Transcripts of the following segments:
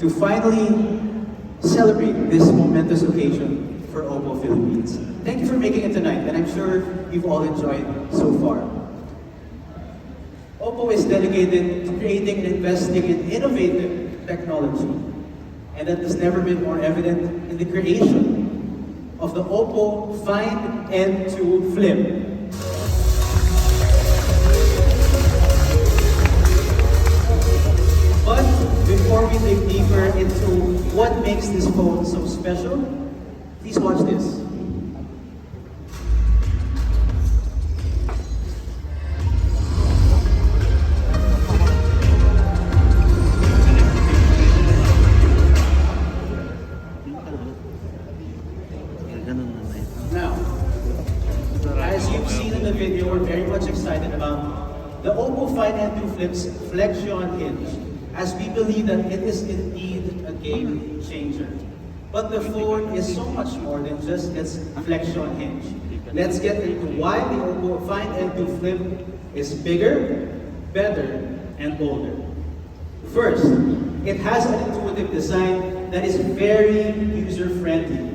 to finally celebrate this momentous occasion for Oppo Philippines. Thank you for making it tonight, and I'm sure you've all enjoyed so far. Oppo is dedicated to creating and investing in innovative technology, and that has never been more evident in the creation of the Oppo Find N2 Flip. But before we dig deeper into what makes this phone so special, please watch this. Now, as you've seen in the video, we're very much excited about the Oppo Find N2 Flip's Flexion hinge, as we believe that it is indeed a game changer. But the phone is so much more than just its flexion hinge. Let's get into why the Oppo Find N2 Flip is bigger, better, and bolder. First, it has an intuitive design that is very user-friendly.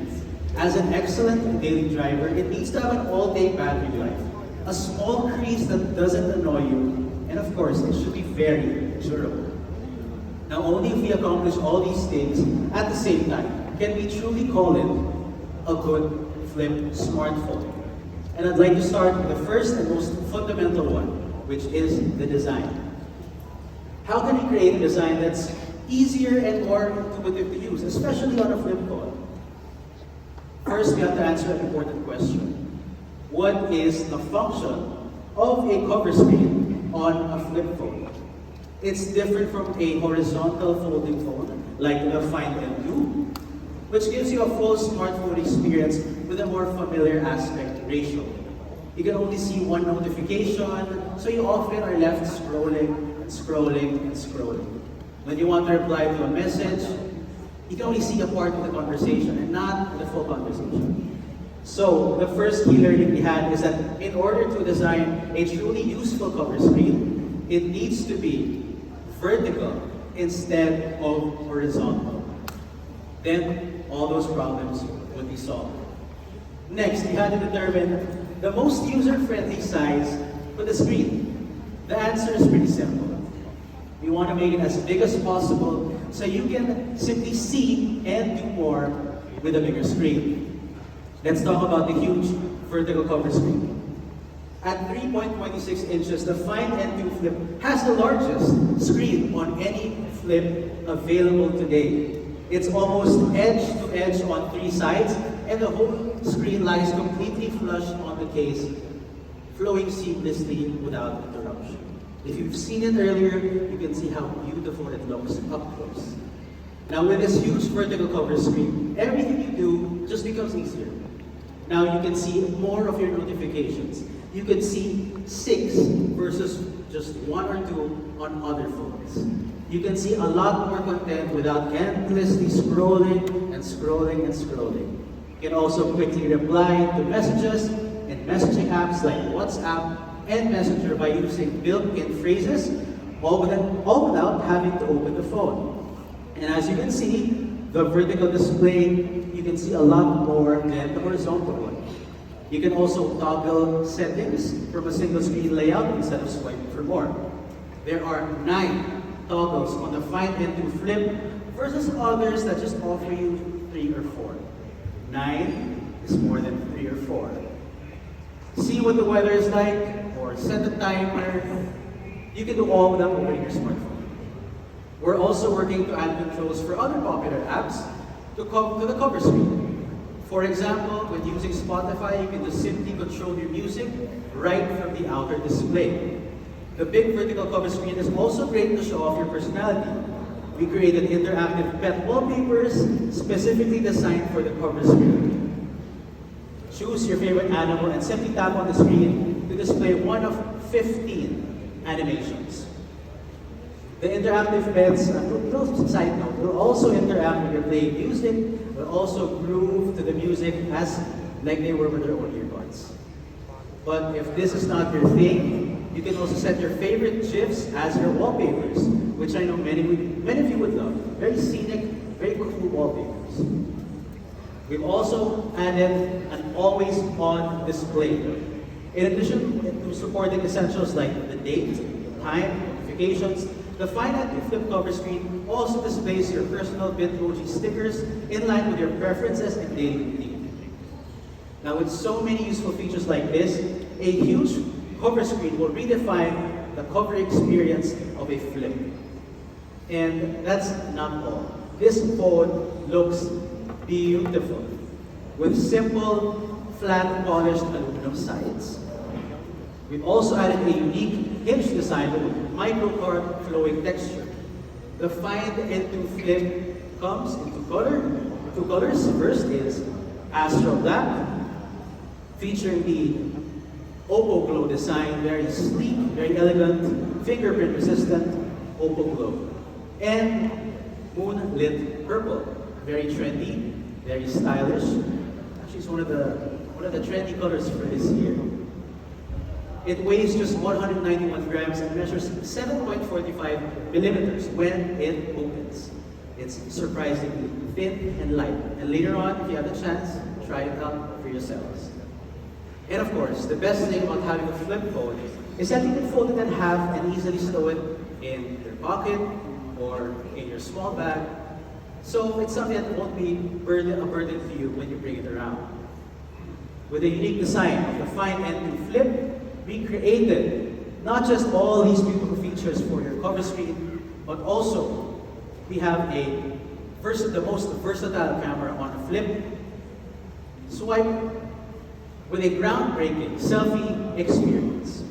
As an excellent daily driver, it needs to have an all-day battery life, a small crease that doesn't annoy you, and of course, it should be very durable. Now, only if we accomplish all these things at the same time can we truly call it a good flip smartphone. And I'd like to start with the first and most fundamental one, which is the design. How can we create a design that's easier and more intuitive to use, especially on a flip phone? First, we have to answer an important question. What is the function of a cover screen on a flip phone? It's different from a horizontal folding phone, like the Find N2, which gives you a full smartphone experience with a more familiar aspect ratio. You can only see one notification, so you often are left scrolling and scrolling and scrolling. When you want to reply to a message, you can only see a part of the conversation and not the full conversation. So, the first key learning we had is that in order to design a truly useful cover screen, it needs to be vertical instead of horizontal. Then, all those problems would be solved. Next, we had to determine the most user-friendly size for the screen. The answer is pretty simple. We want to make it as big as possible so you can simply see and do more with a bigger screen. Let's talk about the huge vertical cover screen. At 3.26 inches, the Find N2 Flip has the largest screen on any flip available today. It's almost edge to edge on three sides, and the whole screen lies completely flush on the case, flowing seamlessly without interruption. If you've seen it earlier, you can see how beautiful it looks up close. Now with this huge vertical cover screen, everything you do just becomes easier. Now you can see more of your notifications. You can see 6 versus just 1 or 2 on other phones. You can see a lot more content without endlessly scrolling and scrolling and scrolling. You can also quickly reply to messages and messaging apps like WhatsApp and Messenger by using built-in phrases, all without having to open the phone. And as you can see, the vertical display, you can see a lot more than the horizontal one. You can also toggle settings from a single screen layout instead of swiping for more. There are 9 toggles on the Find N2 Flip versus others that just offer you 3 or 4. 9 is more than 3 or 4. See what the weather is like, or set a timer. You can do all without opening your smartphone. We're also working to add controls for other popular apps to the cover screen. For example, when using Spotify, you can just simply control your music right from the outer display. The big vertical cover screen is also great to show off your personality. We created interactive pet wallpapers specifically designed for the cover screen. Choose your favorite animal and simply tap on the screen to display one of 15 animations. The interactive pets, a little side note, will also interact when you're playing music, will also groove to the music as like they were with their own earbuds. But if this is not your thing, You can also set your favorite GIFs as your wallpapers, which I know many of you would love. Very scenic, very cool wallpapers. We've also added an always-on display. In addition to supporting essentials like the date, time, notifications, the Finite Flip cover screen also displays your personal Bitmoji stickers in line with your preferences and daily routine. Now with so many useful features like this, a huge cover screen will redefine the cover experience of a flip. And that's not all. This phone looks beautiful with simple, flat, polished aluminum sides. We've also added a unique hinge design with microcarb flowing texture. The Find N2 Flip comes in two colors. First is Astral Black, featuring the Oppo Glow design, very sleek, very elegant, fingerprint resistant Oppo Glow. And Moonlit Purple, very trendy, very stylish. Actually, it's one of the trendy colors for this year. It weighs just 191 grams and measures 7.45 millimeters when it opens. It's surprisingly thin and light. And later on, if you have the chance, try it out for yourselves. And of course, the best thing about having a flip phone is that you can fold it in half and easily stow it in your pocket or in your small bag. So it's something that won't be a burden to you when you bring it around. With the unique design of the Find N2 Flip, we created not just all these beautiful features for your cover screen, but also we have the most versatile camera on a flip. Swipe with a groundbreaking selfie experience.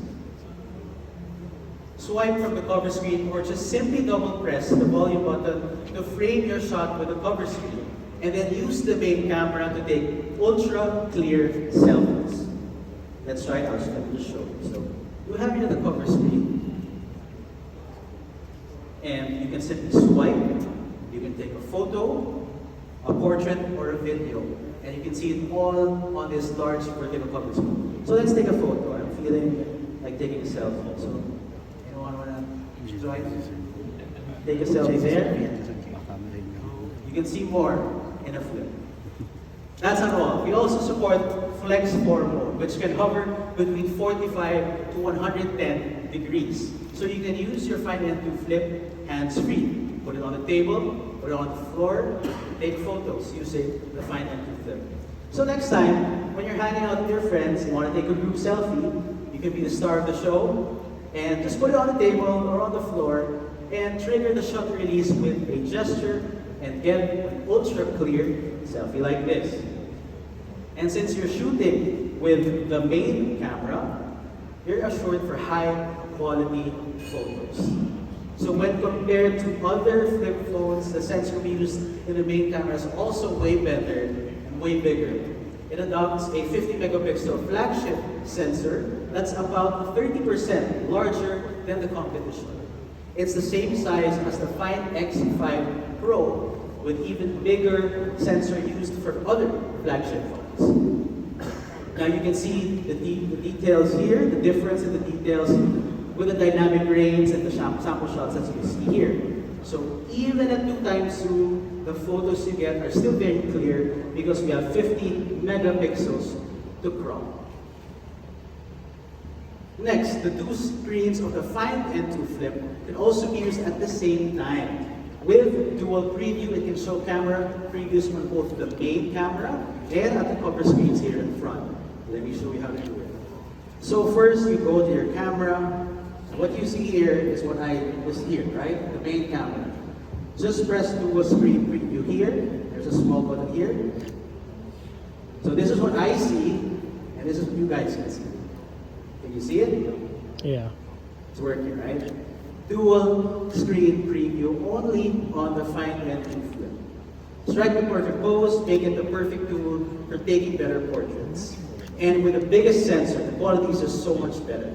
Swipe from the cover screen or just simply double press the volume button to frame your shot with the cover screen, and then use the main camera to take ultra clear selfies. Let's try it out. So let me just show you. So you have here the cover screen, and you can simply swipe. You can take a photo, a portrait, or a video, and you can see it all on this large vertical cover screen. So let's take a photo. I'm feeling like taking a selfie. So anyone wanna join? Take a selfie there. You can see more in a flip. That's not all. We also support Flex 4 mode, which can hover between 45 to 110 degrees. So you can use your Find N2 Flip hands-free. Put it on the table, put it on the floor, take photos using the Find N2 Flip. So next time, when you're hanging out with your friends, you want to take a group selfie, you can be the star of the show, and just put it on the table or on the floor, and trigger the shutter release with a gesture, and get an ultra clear selfie like this. And since you're shooting with the main camera, you're assured for high quality photos. So when compared to other flip phones, the sensor we use in the main camera is also way better and way bigger. It adopts a 50 megapixel flagship sensor that's about 30% larger than the competition. It's the same size as the Find X5 Pro, with even bigger sensor used for other flagship phones. Now you can see the details here, the difference in the details with the dynamic range and the sample shots that you see here. So even at 2x zoom, the photos you get are still very clear because we have 50 megapixels to crop. Next, the two screens of the Find N2 Flip can also be used at the same time. With dual preview, it can show camera previews on both the main camera and at the cover screens here in front. Let me show you how to do it. So first, you go to your camera. What you see here is what I was here, right? The main camera. Just press dual screen preview here. There's a small button here. So this is what I see, and this is what you guys can see. Can you see it? Yeah. It's working, right? Dual screen preview only on the Find N2 Flip. Strike the perfect pose, make it the perfect tool for taking better portraits. And with the biggest sensor, the quality is just so much better.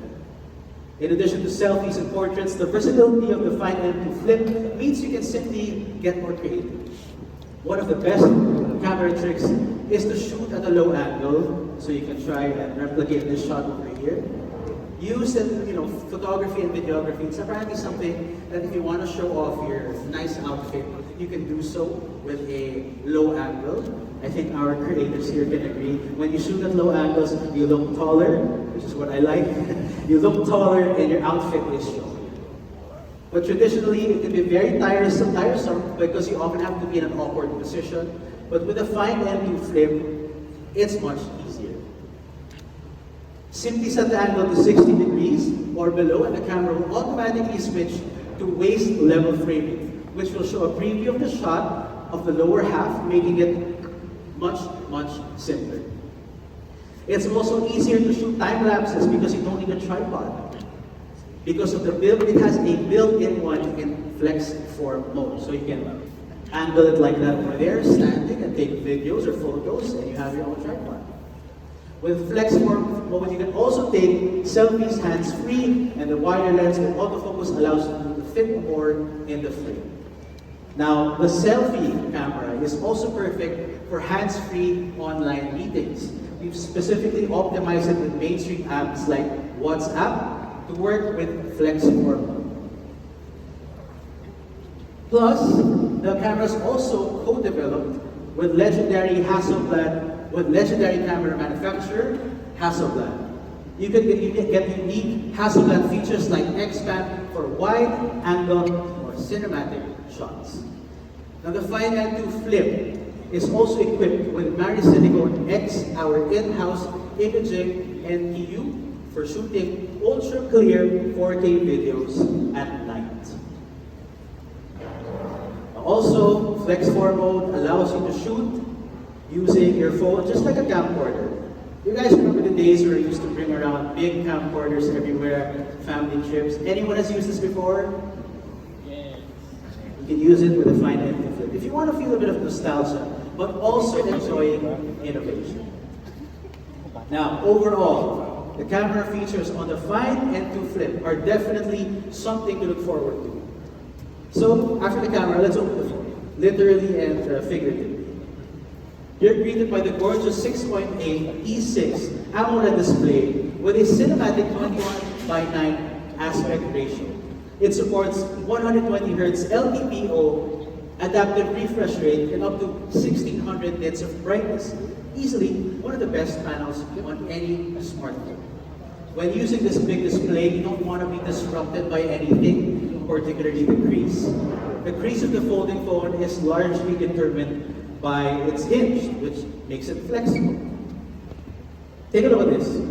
In addition to selfies and portraits, the versatility of the Find N2 Flip means you can simply get more creative. One of the best camera tricks is to shoot at a low angle, so you can try and replicate this shot over here. used in photography and videography. It's apparently something that if you want to show off your nice outfit, you can do so with a low angle. I think our creators here can agree. When you shoot at low angles, you look taller, which is what I like. You look taller and your outfit is shown. But traditionally, it can be very tiresome because you often have to be in an awkward position. But with a fine N2 flip, it's much easier. Simply set the angle to 60 degrees or below, and the camera will automatically switch to waist level framing, which will show a preview of the shot of the lower half, making it much, much simpler. It's also easier to shoot time lapses because you don't need a tripod. Because of the build, it has a built-in one in flex form mode. So you can angle it like that over there, standing, and take videos or photos, and you have your own tripod. With flex form mode, you can also take selfies hands-free, and the wider lens with autofocus allows you to fit more in the frame. Now, the selfie camera is also perfect for hands-free online meetings. We've specifically optimized it with mainstream apps like WhatsApp to work with flex form. Plus, the camera is also co-developed with legendary camera manufacturer, Hasselblad. You can get unique Hasselblad features like X-Band for wide angle or cinematic shots. Now the Fine N2 Flip is also equipped with Silicone X, our in-house imaging NPU for shooting ultra-clear 4K videos at night. Also, Flex 4 mode allows you to shoot using your phone just like a camcorder. You guys remember the days where we used to bring around big camcorders everywhere, family trips? Anyone has used this before? Yes. You can use it with a Fine N2 Flip. If you want to feel a bit of nostalgia, but also enjoying innovation. Now, overall, the camera features on the Fine N2 Flip are definitely something to look forward to. So, after the camera, let's open the phone, literally and figuratively. You're greeted by the gorgeous 6.8 E6 AMOLED display with a cinematic 21:9 aspect ratio. It supports 120Hz LTPO adaptive refresh rate and up to 1600 nits of brightness. Easily one of the best panels on any smartphone. When using this big display, you don't want to be disrupted by anything, particularly the crease. The crease of the folding phone is largely determined by its hinge, which makes it flexible. Take a look at this.